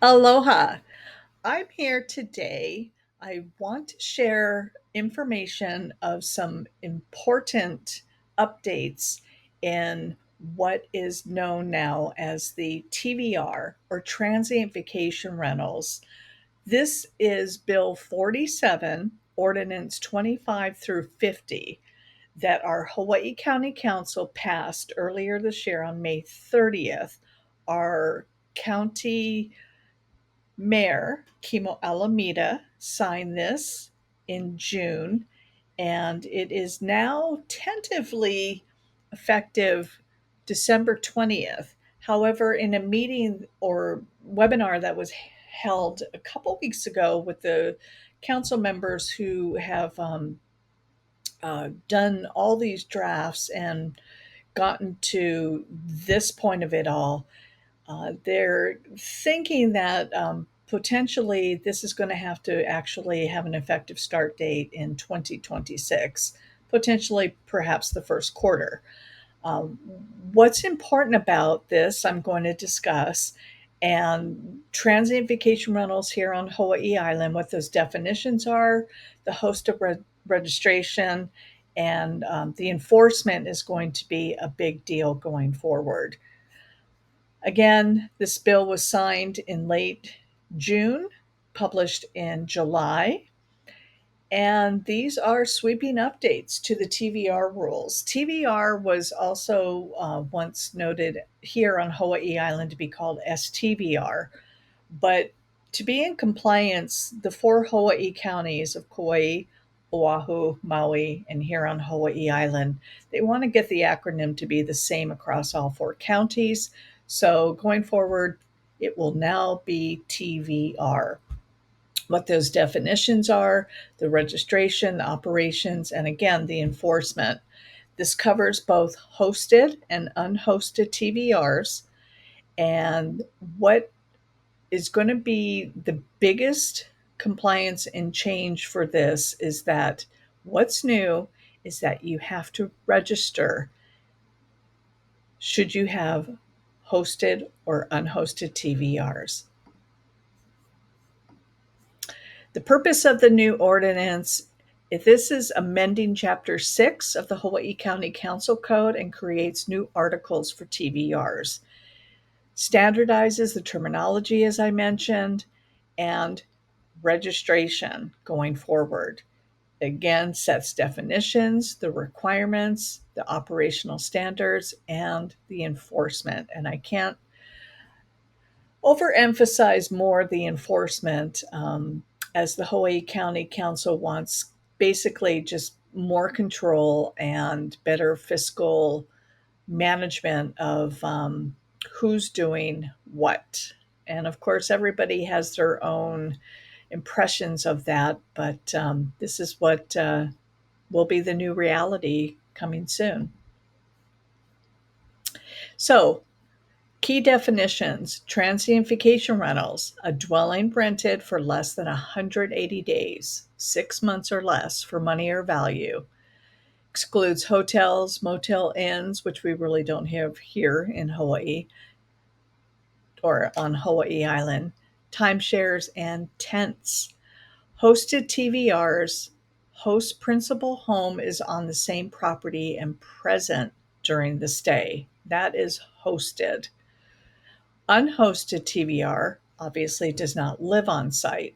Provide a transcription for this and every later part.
Aloha. I'm here today. I want to share information of some important updates in what is known now as the TVR or Transient Vacation Rentals. This is Bill 47, Ordinance 25 through 50, that our Hawaiʻi County Council passed earlier this year on May 30th. Our county Mayor Kimo Alameda signed this in June, and it is now tentatively effective December 20th. However, in a meeting or webinar that was held a couple weeks ago with the council members who have done all these drafts and gotten to this point of it all, they're thinking that potentially this is going to have to actually have an effective start date in 2026, potentially perhaps the first quarter. Um, what's important about this, I'm going to discuss, and transient vacation rentals here on Hawaii Island, what those definitions are, the host of registration, and the enforcement is going to be a big deal going forward. Again, this bill was signed in late June, published in July, and these are sweeping updates to the TVR rules. TVR was also once noted here on Hawaii Island to be called STVR, but to be in compliance, the four Hawaii counties of Kauai, Oahu, Maui, and here on Hawaii Island, they want to get the acronym to be the same across all four counties. So going forward, it will now be TVR. What those definitions are, the registration, the operations, and again, the enforcement. This covers both hosted and unhosted TVRs. And what is going to be the biggest compliance and change for this is that what's new is that you have to register should you have hosted or unhosted TVRs. The purpose of the new ordinance, if this is amending Chapter 6 of the Hawaii County Council Code and creates new articles for TVRs, standardizes the terminology, as I mentioned, and registration going forward. Again, sets definitions, the requirements, the operational standards, and the enforcement. And I can't overemphasize more the enforcement, as the Hawaii County Council wants basically just more control and better fiscal management of who's doing what. And of course, everybody has their own impressions of that, but this is what will be the new reality coming soon. So, key definitions: transient vacation rentals, a dwelling rented for less than 180 days, 6 months or less for money or value. Excludes hotels, motel inns, which we really don't have here in Hawaii or on Hawaii Island, timeshares, and tents. Hosted TVRs, host principal home is on the same property and present during the stay. That is hosted. Unhosted TVR obviously does not live on site.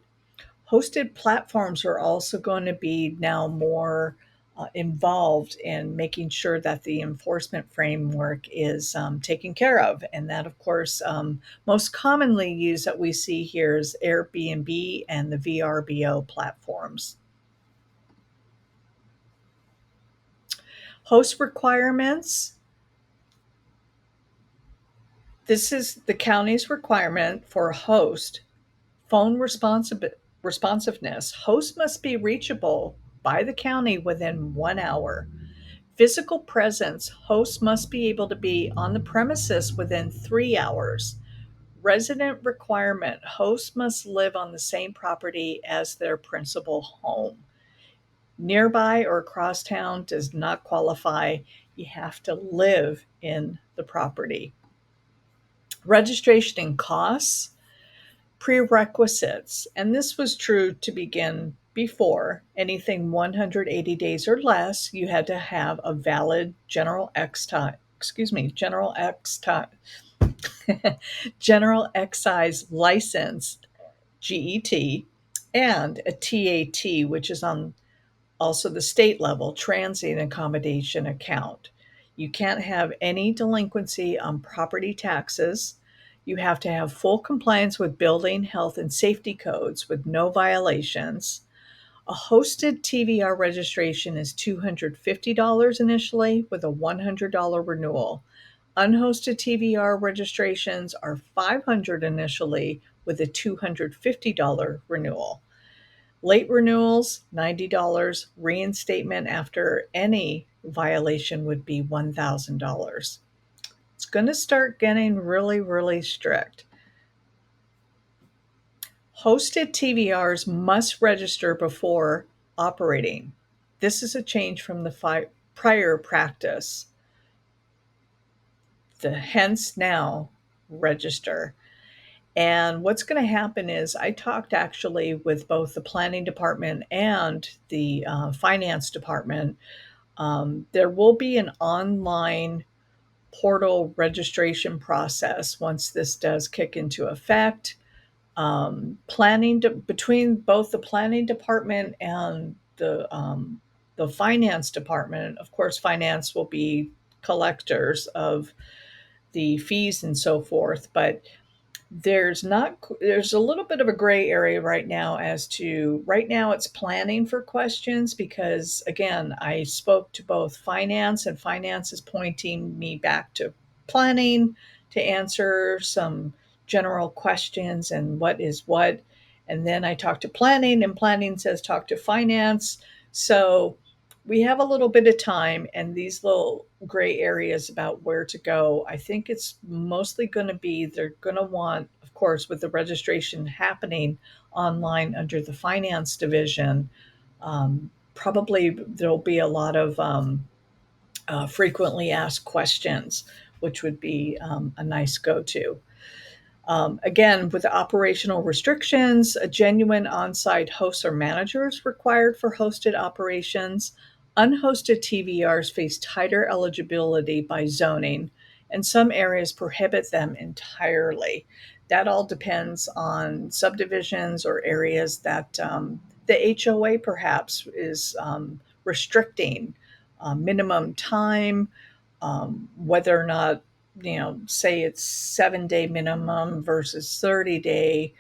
Hosted platforms are also going to be now more involved in making sure that the enforcement framework is taken care of. And that, of course, most commonly used that we see here is Airbnb and the VRBO platforms. Host requirements. This is the county's requirement for a host. Phone responsiveness. Host must be reachable by the county within 1 hour. Physical presence. Host must be able to be on the premises within 3 hours. Resident requirement. Host must live on the same property as their principal home. Nearby or across town does not qualify. You have to live in the property. Registration and costs. Prerequisites, and this was true to begin before. Anything 180 days or less, you had to have a valid general general excise license, GET, and a TAT, which is on also the state level, transient accommodation account. You can't have any delinquency on property taxes. You have to have full compliance with building, health, and safety codes with no violations. A hosted TVR registration is $250 initially with a $100 renewal. Unhosted TVR registrations are $500 initially with a $250 renewal. Late renewals, $90. Reinstatement after any violation would be $1,000. It's going to start getting really, really strict. Hosted TVRs must register before operating. This is a change from the prior practice. Hence now register. And what's going to happen is I talked actually with both the planning department and the finance department. There will be an online portal registration process once this does kick into effect. Between both the planning department and the finance department, of course, finance will be collectors of the fees and so forth, but there's a little bit of a gray area right now as to right now it's planning for questions because again I spoke to both finance and finance is pointing me back to planning to answer some general questions and what is what, and then I talked to planning and planning says talk to finance. So we have a little bit of time, and these little gray areas about where to go, I think it's mostly going to be they're going to want, of course, with the registration happening online under the finance division, probably there'll be a lot of frequently asked questions, which would be a nice go to. Again, with the operational restrictions, a genuine on site host or manager is required for hosted operations. Unhosted TVRs face tighter eligibility by zoning, and some areas prohibit them entirely. That all depends on subdivisions or areas that the HOA perhaps is restricting minimum time, whether or not, say it's 7-day minimum versus 30-day,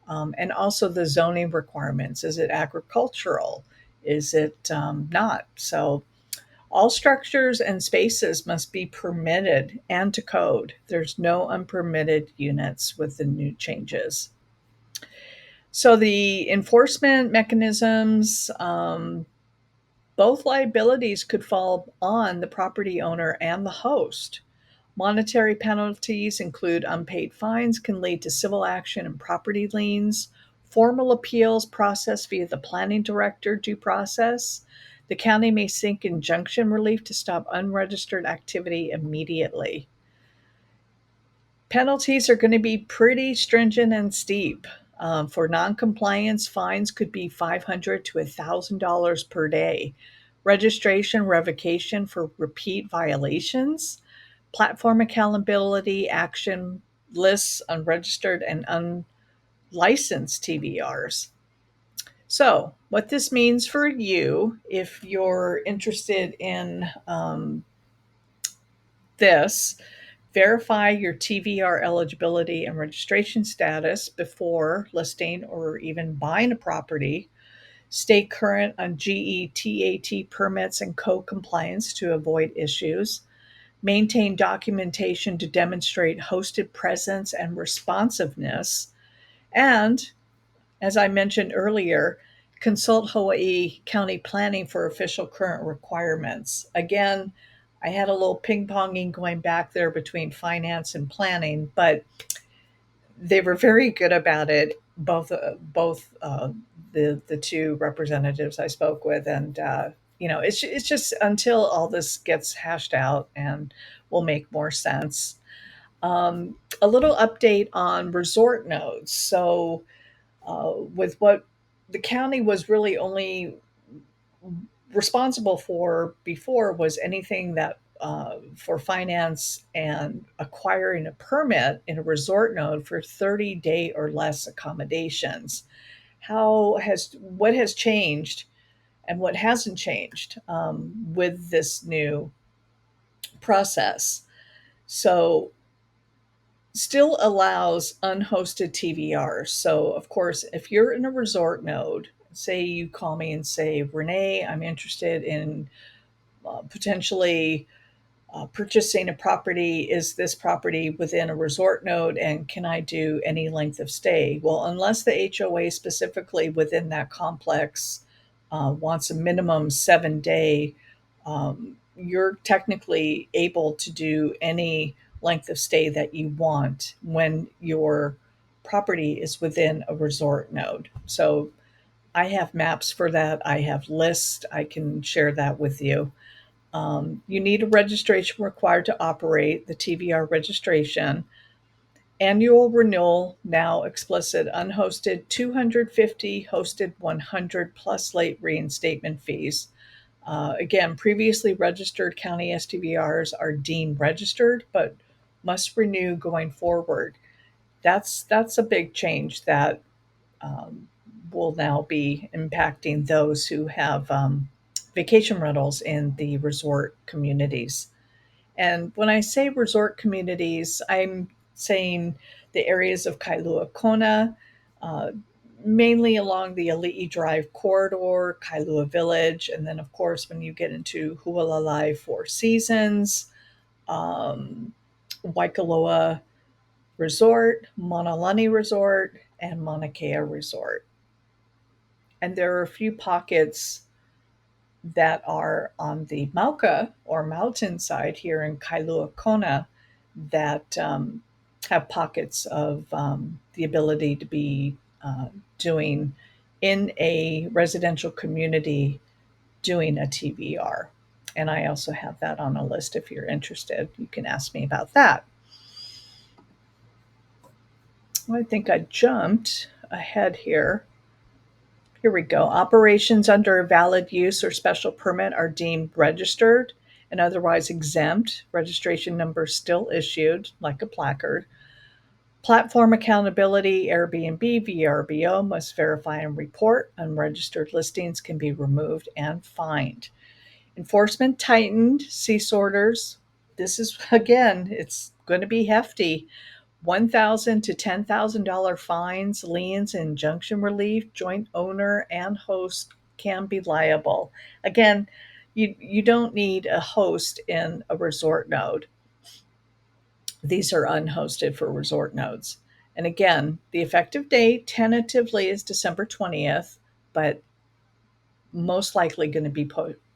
and also the zoning requirements. Is it agricultural? Is it not? So all structures and spaces must be permitted and to code. There's no unpermitted units with the new changes. So the enforcement mechanisms, both liabilities could fall on the property owner and the host. Monetary penalties include unpaid fines, can lead to civil action and property liens, formal appeals processed via the planning director due process. The county may seek injunction relief to stop unregistered activity immediately. Penalties are going to be pretty stringent and steep. For noncompliance, fines could be $500 to $1,000 per day. Registration revocation for repeat violations. Platform accountability action lists unregistered and unlicensed TVRs. So, what this means for you, if you're interested in this, verify your TVR eligibility and registration status before listing or even buying a property. Stay current on GETAT permits and code compliance to avoid issues. Maintain documentation to demonstrate hosted presence and responsiveness. And, as I mentioned earlier, consult Hawaiʻi County planning for official current requirements. Again, I had a little ping-ponging going back there between finance and planning, but they were very good about it. The two representatives I spoke with, and it's just until all this gets hashed out and will make more sense. A little update on resort nodes. So, with what the county was really only responsible for before was anything that for finance and acquiring a permit in a resort node for 30-day or less accommodations. How has what has changed and what hasn't changed with this new process? So still allows unhosted TVRs. So, of course, if you're in a resort node, say you call me and say, Renee, I'm interested in potentially purchasing a property. Is this property within a resort node and can I do any length of stay? Well, unless the HOA specifically within that complex wants a minimum 7 day, you're technically able to do any length of stay that you want when your property is within a resort node. So I have maps for that. I have lists. I can share that with you. You need a registration required to operate the TVR registration. Annual renewal, now explicit, unhosted 250, hosted 100 plus late reinstatement fees. Again, previously registered county STVRs are deemed registered, but must renew going forward. That's a big change that um, will now be impacting those who have vacation rentals in the resort communities. And when I say resort communities, I'm saying the areas of Kailua Kona, uh, mainly along the Ali'i Drive corridor, Kailua Village, and then, of course, when you get into Hualalai Four Seasons, um, Waikoloa Resort, Monalani Resort, and Mauna Kea Resort. And there are a few pockets that are on the Mauka or mountain side here in Kailua Kona that have pockets of the ability to be doing in a residential community doing a TVR. And I also have that on a list if you're interested. You can ask me about that. I think I jumped ahead here. Here we go. Operations under a valid use or special permit are deemed registered and otherwise exempt. Registration number still issued, like a placard. Platform accountability, Airbnb, VRBO must verify and report. Unregistered listings can be removed and fined. Enforcement tightened, cease orders. This is, again, it's going to be hefty. $1,000 to $10,000 fines, liens, injunction relief, joint owner and host can be liable. Again, you don't need a host in a resort node. These are unhosted for resort nodes. And again, the effective date tentatively is December 20th, but most likely going to be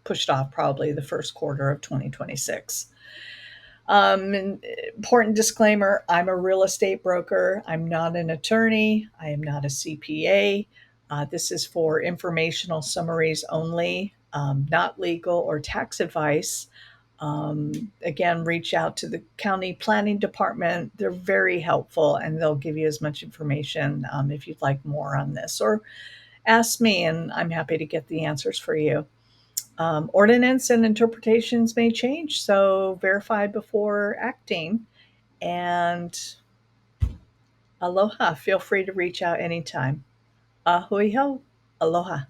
pushed off probably the first quarter of 2026. Important disclaimer, I'm a real estate broker. I'm not an attorney. I am not a CPA. This is for informational summaries only, not legal or tax advice. Again, reach out to the county planning department. They're very helpful and they'll give you as much information if you'd like more on this, or ask me and I'm happy to get the answers for you. Ordinance and interpretations may change, so verify before acting. And aloha. Feel free to reach out anytime. Ahui ho. Aloha.